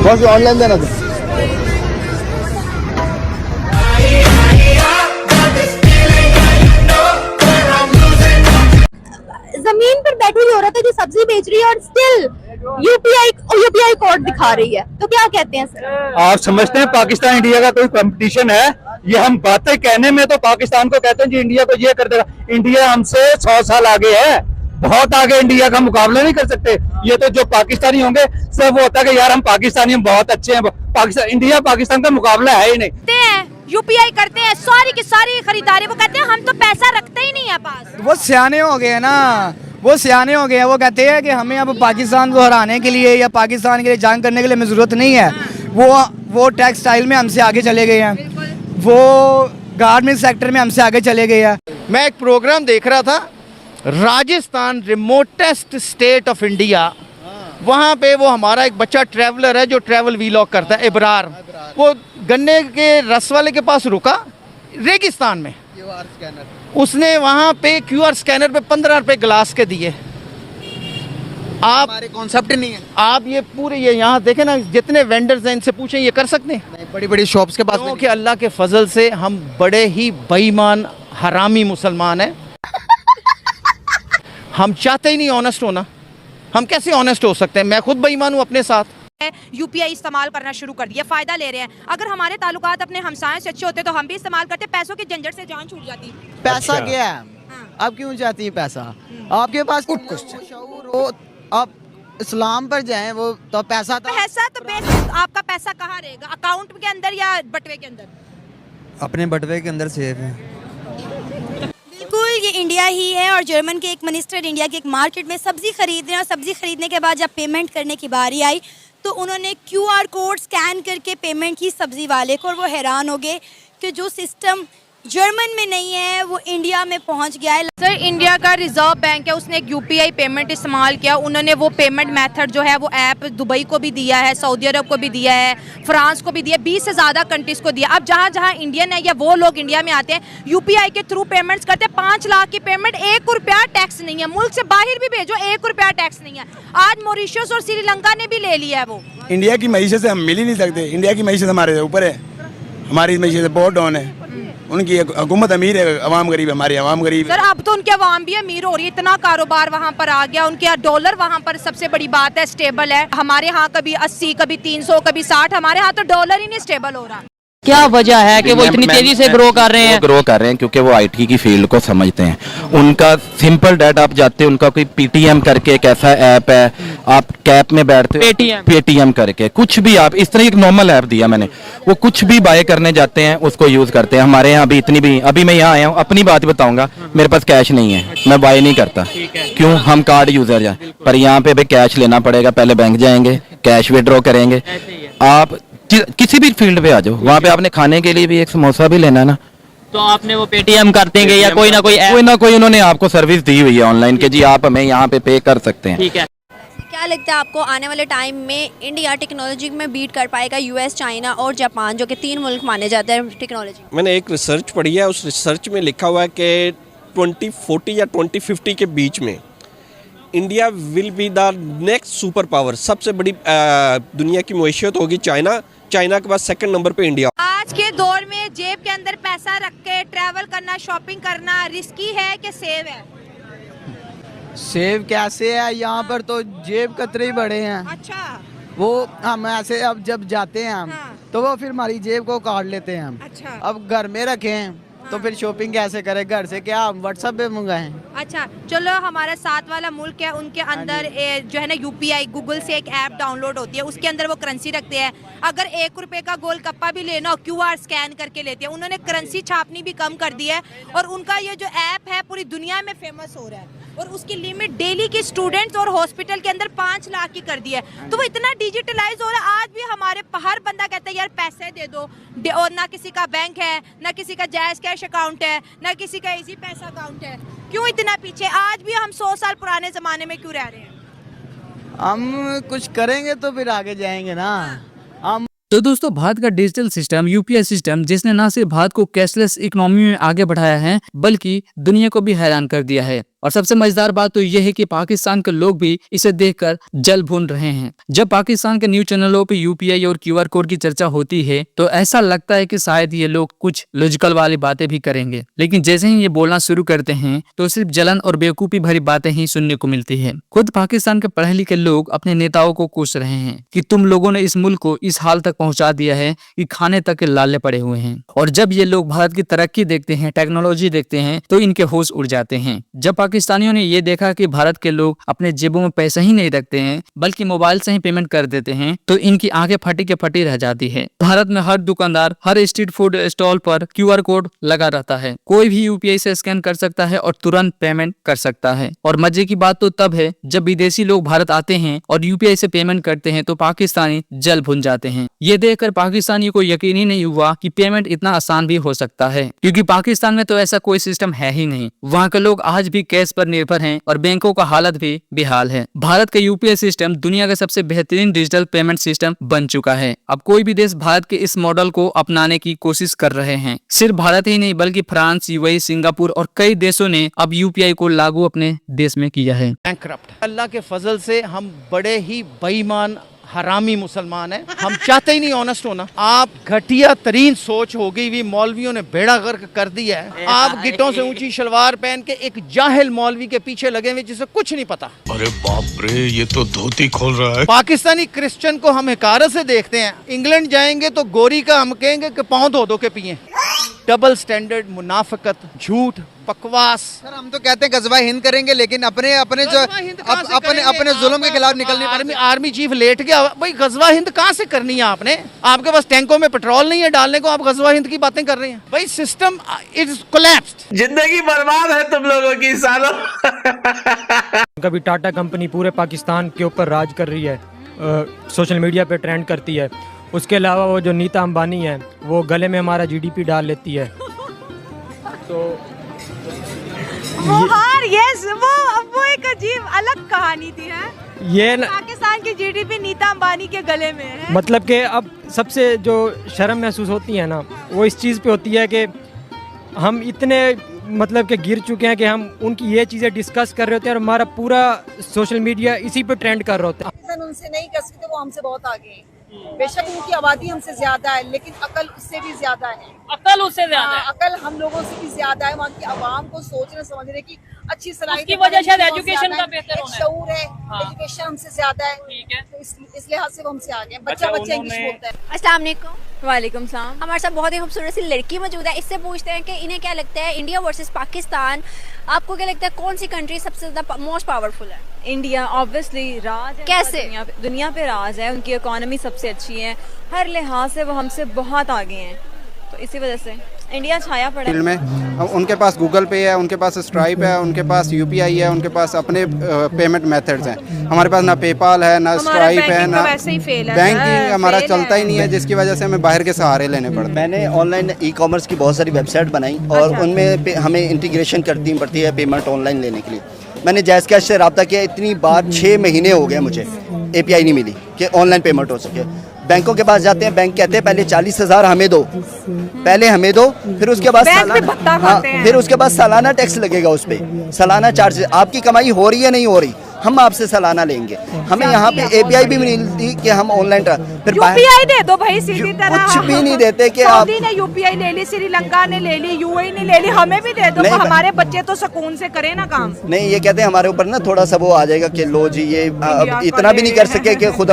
बस ऑनलाइन देना था। जमीन पर बैठी हुई औरत है जो सब्जी बेच रही है और स्टिल यूपीआई कोड दिखा रही है, तो क्या कहते हैं सर? आप समझते हैं पाकिस्तान इंडिया का कोई कंपटीशन है? ये हम बातें कहने में तो पाकिस्तान को कहते हैं जी इंडिया को ये कर देगा। इंडिया हमसे 100 साल आगे है, बहुत आगे। इंडिया का मुकाबला नहीं कर सकते। ये तो जो पाकिस्तानी होंगे सब वो होता है कि यार हम पाकिस्तानी हम बहुत अच्छे हैं। पाकिस्तान इंडिया पाकिस्तान का मुकाबला है ही नहीं। यूपीआई करते हैं सारी की सारी खरीदारी, वो कहते हैं हम तो पैसा रखते ही नहीं है पास। वो सियाने हो गए हैं ना, वो सियाने हो गए हैं। वो कहते हैं कि हमें अब पाकिस्तान को हराने के लिए या पाकिस्तान के लिए जंग करने के लिए हमें ज़रूरत नहीं है। वो टेक्सटाइल में हमसे आगे चले गए हैं, वो गारमेंट सेक्टर में हमसे आगे चले गए हैं। मैं एक प्रोग्राम देख रहा था, Rajasthan remotest state of India, वहाँ पे वो हमारा एक बच्चा ट्रैवलर है जो ट्रैवल वीलॉग करता है, इब्रार। वो गन्ने के रस वाले के पास रुका रेगिस्तान में, उसने वहाँ पे QR स्कैनर पे 15 रुपए ग्लास के दिए। आप हमारे कॉन्सेप्ट नहीं है। आप ये पूरे ये यहाँ देखें ना, जितने वेंडर्स हैं इनसे पूछें ये कर सकते हैं? बड़ी बड़ी शॉप्स के पास क्योंकि अल्लाह के फजल से हम बड़े ही बेईमान हरामी मुसलमान हैं। हम चाहते ही नहीं ऑनेस्ट होना। हम कैसे ऑनेस्ट हो सकते हैं? मैं खुद बेईमान हूँ अपने साथ। यूपीआई इस्तेमाल करना शुरू कर दिया, फायदा ले रहे हैं। अगर हमारे ताल्लुकात अपने हमसायों से अच्छे होते तो हम भी इस्तेमाल करते, पैसों की झंझट से जान छूट जाती। पैसा क्या है? आप क्यों चाहती हैं पैसा? आपके पास कुछ शऊर हो, आप इस्लाम पर जाएं, वो तो पैसा तो बेसिक आपका पैसा कहाँ रहेगा? अकाउंट के अंदर या बटवे के अंदर? अपने बटवे के अंदर सेफ है। बिल्कुल, ये इंडिया ही है। और जर्मन के एक मिनिस्टर इंडिया के एक मार्केट में सब्जी खरीद रहे हैं और सब्जी खरीदने के बाद जब पेमेंट करने की बारी आई तो उन्होंने QR कोड स्कैन करके पेमेंट की सब्जी वाले को, और वो हैरान हो गए कि जो सिस्टम जर्मन में नहीं है वो इंडिया में पहुंच गया है। सर, इंडिया का रिजर्व बैंक है, उसने एक यूपीआई पेमेंट इस्तेमाल किया। उन्होंने वो पेमेंट मेथड जो है वो ऐप दुबई को भी दिया है, सऊदी अरब को भी दिया है, फ्रांस को भी दिया, 20 से ज़्यादा कंट्रीज़ को दिया। अब जहाँ जहाँ इंडियन है या वो लोग इंडिया में आते हैं यूपीआई के थ्रू पेमेंट्स करते हैं। 5 लाख की पेमेंट, 1 रुपया टैक्स नहीं है। मुल्क से बाहर भी भेजो, 1 रुपया टैक्स नहीं है। आज मॉरिशस और श्रीलंका ने भी ले लिया है वो। इंडिया की मईशत से हम मिल ही नहीं सकते। इंडिया की मईशत हमारे ऊपर है, हमारी मईशत बहुत डाउन है। उनकी हुकूमत अमीर है, अवाम गरीब है, हमारी अवाम गरीब है। सर, अब तो उनके अवाम भी अमीर हो रही है, इतना कारोबार वहाँ पर आ गया। उनके डॉलर वहाँ पर सबसे बड़ी बात है, स्टेबल है। हमारे यहाँ कभी 80, कभी 300, कभी 60, हमारे यहाँ तो डॉलर ही नहीं स्टेबल हो रहा। क्या वजह है कि वो इतनी तेजी से ग्रो कर रहे हैं? ग्रो कर रहे हैं क्योंकि वो आईटी की फील्ड को समझते हैं। उनका सिंपल डेट आप जाते हैं, उनका कोई पीटीएम करके एक ऐसा ऐप है, आप कैप में बैठते हो, पेटीएम करके कुछ भी आप इस तरह एक नॉर्मल ऐप दिया मैंने, वो कुछ भी बाय करने जाते हैं उसको यूज करते हैं। हमारे यहाँ अभी मैं यहाँ आया हूँ, अपनी बात बताऊंगा, मेरे पास कैश नहीं है, मैं बाय नहीं करता। क्यों? हम कार्ड यूजर हैं। पर यहाँ पे भी कैश लेना पड़ेगा, पहले बैंक जाएंगे, कैश विड्रॉ करेंगे। आप किसी भी फील्ड पे आ जाओ, वहाँ पे आपने खाने के लिए भी एक समोसा भी लेना ना, तो आपने वो पेटीएम कर देंगे या कोई ना कोई उन्होंने आपको सर्विस दी हुई है ऑनलाइन के जी आप हमें यहाँ पे कर सकते हैं। ठीक है। क्या लगता है आपको आने वाले टाइम में इंडिया टेक्नोलॉजी में बीट कर पाएगा US, चाइना और जापान, जो कि 3 मुल्क माने जाते हैं टेक्नोलॉजी? मैंने एक रिसर्च पढ़ी है, उस रिसर्च में लिखा हुआ है कि 2040 या 2050 के बीच में India will be the next super power. सबसे बड़ी दुनिया की मईशत होगी चाइना, चाइना के बाद 2nd नंबर पे इंडिया। आज के दौर में जेब के अंदर पैसा रख के ट्रैवल करना, शॉपिंग करना रिस्की है कि सेव है? सेव कैसे है? यहाँ पर तो जेब कतरे ही बड़े हैं। अच्छा, वो हम ऐसे अब जब जाते हैं हम तो वो फिर हमारी जेब को काट लेते हैं हम। अच्छा। अब घर में रखें तो फिर शॉपिंग कैसे करें? घर से क्या व्हाट्सएप पे मंगाएं? अच्छा, चलो हमारा साथ वाला मुल्क है, उनके अंदर जो है ना यूपीआई, गूगल से एक ऐप डाउनलोड होती है, उसके अंदर वो करेंसी रखते हैं। अगर 1 रुपए का गोलगप्पा भी लेना हो, QR स्कैन करके लेते हैं। उन्होंने करेंसी छापनी भी कम कर दी है और उनका ये जो ऐप है पूरी दुनिया में फेमस हो रहा है। और उसकी लिमिट डेली की स्टूडेंट्स और हॉस्पिटल के अंदर 5 लाख की कर दी है। तो वो इतना डिजिटलाइज हो रहा है। आज भी हमारे हर बंदा कहता है यार पैसे दे दो, और ना किसी का बैंक है, ना किसी का जायज कैश अकाउंट है, ना किसी का इजी पैसा अकाउंट है। क्यों इतना पीछे? आज भी हम 100 साल पुराने जमाने में क्यों रह रहे हैं? हम कुछ करेंगे तो फिर आगे जाएंगे ना हम। तो दोस्तों, भारत का डिजिटल सिस्टम, यूपीआई सिस्टम, जिसने न सिर्फ भारत को कैशलेस इकोनॉमी में आगे बढ़ाया है बल्कि दुनिया को भी हैरान कर दिया है। और सबसे मजेदार बात तो यह है कि पाकिस्तान के लोग भी इसे देखकर जल भून रहे हैं। जब पाकिस्तान के न्यूज चैनलों पे यूपीआई और क्यूआर कोड की चर्चा होती है तो ऐसा लगता है कि शायद ये लोग कुछ लॉजिकल वाली बातें भी करेंगे, लेकिन जैसे ही ये बोलना शुरू करते हैं तो सिर्फ जलन और बेवकूफी भरी बातें ही सुनने को मिलती है। खुद पाकिस्तान के पढ़े लिखे लोग अपने नेताओं को कोस रहे हैं कि तुम लोगों ने इस मुल्क को इस हाल तक पहुंचा दिया है कि खाने तक के लाले पड़े हुए हैं। और जब ये लोग भारत की तरक्की देखते हैं, टेक्नोलॉजी देखते हैं तो इनके होश उड़ जाते हैं। जब पाकिस्तानियों ने ये देखा कि भारत के लोग अपने जेबों में पैसा ही नहीं रखते हैं बल्कि मोबाइल से ही पेमेंट कर देते हैं तो इनकी आंखें फटी के फटी रह जाती है। भारत में हर दुकानदार, हर स्ट्रीट फूड स्टॉल पर क्यूआर कोड लगा रहता है। कोई भी यूपीआई से स्कैन कर सकता है और तुरंत पेमेंट कर सकता है। और मजे की बात तो तब है जब विदेशी लोग भारत आते हैं और यूपीआई से पेमेंट करते हैं तो पाकिस्तानी जल भुन जाते हैं। ये देखकर पाकिस्तानियों को यकीन ही नहीं हुआ कि पेमेंट इतना आसान भी हो सकता है, क्योंकि पाकिस्तान में तो ऐसा कोई सिस्टम है ही नहीं। वहाँ के लोग आज भी कैश पर निर्भर हैं और बैंकों का हालत भी बेहाल है। भारत का यूपीआई सिस्टम दुनिया का सबसे बेहतरीन डिजिटल पेमेंट सिस्टम बन चुका है। अब कोई भी देश भारत के इस मॉडल को अपनाने की कोशिश कर रहे हैं। सिर्फ भारत ही नहीं बल्कि फ्रांस, यूएई, सिंगापुर और कई देशों ने अब यूपीआई को लागू अपने देश में किया है। बैंकक्रप्ट। अल्लाह के फजल से हम बड़े ही बेईमान हरामी मुसलमान हैं। हम चाहते ही नहीं ऑनेस्ट होना। आप घटिया तरीन सोच हो गई हुई मौलवियों ने बेड़ा गर्क कर दिया है। आप गिट्टों से ऊंची शलवार पहन के एक जाहिल मौलवी के पीछे लगे हुए जिसे कुछ नहीं पता। अरे बाप रे, ये तो धोती खोल रहा है। पाकिस्तानी क्रिश्चियन को हम हिकारत से देखते हैं। इंग्लैंड जाएंगे तो गोरी का हम कहेंगे कि पाँव धो धो के पिए। डबल स्टैंडर्ड, मुनाफिकत, झूठ, बकवास। सर हम तो कहते हैं गजवा हिंद करेंगे, लेकिन अपने जुल्म के खिलाफ निकलने आर्मी चीफ लेट गया। भाई गजवा हिंद कहाँ से करनी है आपने? आपके पास टैंकों में पेट्रोल नहीं है डालने को, आप गजवा हिंद की बातें कर रहे हैं। भाई सिस्टम इज कोलैप्स्ड। जिंदगी बर्बाद है तुम लोगों की सालों। कभी टाटा कंपनी पूरे पाकिस्तान के ऊपर राज कर रही है, सोशल मीडिया पे ट्रेंड करती है। उसके अलावा वो जो नीता अंबानी है वो गले में हमारा जीडीपी डाल लेती है। तो वो एक अजीब अलग कहानी थी है। ये पाकिस्तान की जीडीपी नीता अंबानी के गले में है। मतलब कि अब सबसे जो शर्म महसूस होती है ना वो इस चीज़ पे होती है कि हम इतने मतलब कि गिर चुके हैं कि हम उनकी ये चीज़ें डिस्कस कर रहे होते हैं और हमारा पूरा सोशल मीडिया इसी पे ट्रेंड कर रहा होता है। उनसे नहीं कर सकते, वो हमसे बहुत आगे हैं। बेशक उनकी आबादी हमसे ज्यादा है लेकिन अकल उससे भी ज्यादा है। अकल उससे ज्यादा है। अकल हम लोगों से भी ज्यादा है। वहाँ की आवाम को सोचने समझने की अच्छी सलाहियत की वजह शायद एजुकेशन का बेहतर होना है। शऊर है, एजुकेशन हमसे ज्यादा है। ठीक है, तो इस लिहाज से वो हमसे आगे हैं। बच्चा इंग्लिश बोलता है। अस्सलाम वालेकुम। वालेकुम सलाम। हमारे साथ बहुत ही खूबसूरत सी लड़की मौजूद है। इससे पूछते हैं कि इन्हें क्या लगता है इंडिया वर्सेस पाकिस्तान, आपको क्या लगता है कौन सी कंट्री सबसे ज्यादा मोस्ट पावरफुल है? इंडिया ऑब्वियसली राज है। कैसे? दुनिया पे राज है, उनकी इकोनॉमी सबसे अच्छी है, हर लिहाज से वो हमसे बहुत आगे हैं, तो इसी वजह से इंडिया छाया पड़ा फील्ड में। उनके पास गूगल पे है, उनके पास स्ट्राइप है, उनके पास यूपीआई है, उनके पास अपने पेमेंट मेथड्स हैं। हमारे पास ना पेपाल है, ना स्ट्राइप है, ना बैंकिंग हमारा चलता ही नहीं है, जिसकी वजह से हमें बाहर के सहारे लेने पड़ते हैं। मैंने ऑनलाइन ई कॉमर्स की बहुत सारी वेबसाइट बनाई और उनमें हमें इंटीग्रेशन करनी पड़ती है पेमेंट ऑनलाइन लेने के लिए। मैंने जैज़ कैश से रब्ता किया, इतनी बार 6 महीने हो गए मुझे एपीआई नहीं मिली कि ऑनलाइन पेमेंट हो सके। बैंकों के पास जाते हैं, बैंक कहते हैं पहले 40,000 हमें दो, पहले हमें दो, फिर उसके बाद फिर उसके बाद सालाना टैक्स लगेगा उस पर, सालाना चार्ज। आपकी कमाई हो रही है नहीं हो रही, हम आपसे सालाना लेंगे। हमें यहाँ पे एपीआई भी मिलती कि हम ऑनलाइन फिर यूपीआई दे दो भाई सीधी तरह। कुछ भी नहीं देते कि आप सऊदी ने यूपीआई ले ली, श्रीलंका ने ले ली, यूएई ने ले ली, हमें भी दे दो तो हमारे बच्चे तो सुकून से करें ना काम। नहीं, ये कहते हैं हमारे ऊपर ना थोड़ा सा वो आ जाएगा कि लो जी ये इतना भी नहीं कर सके कि खुद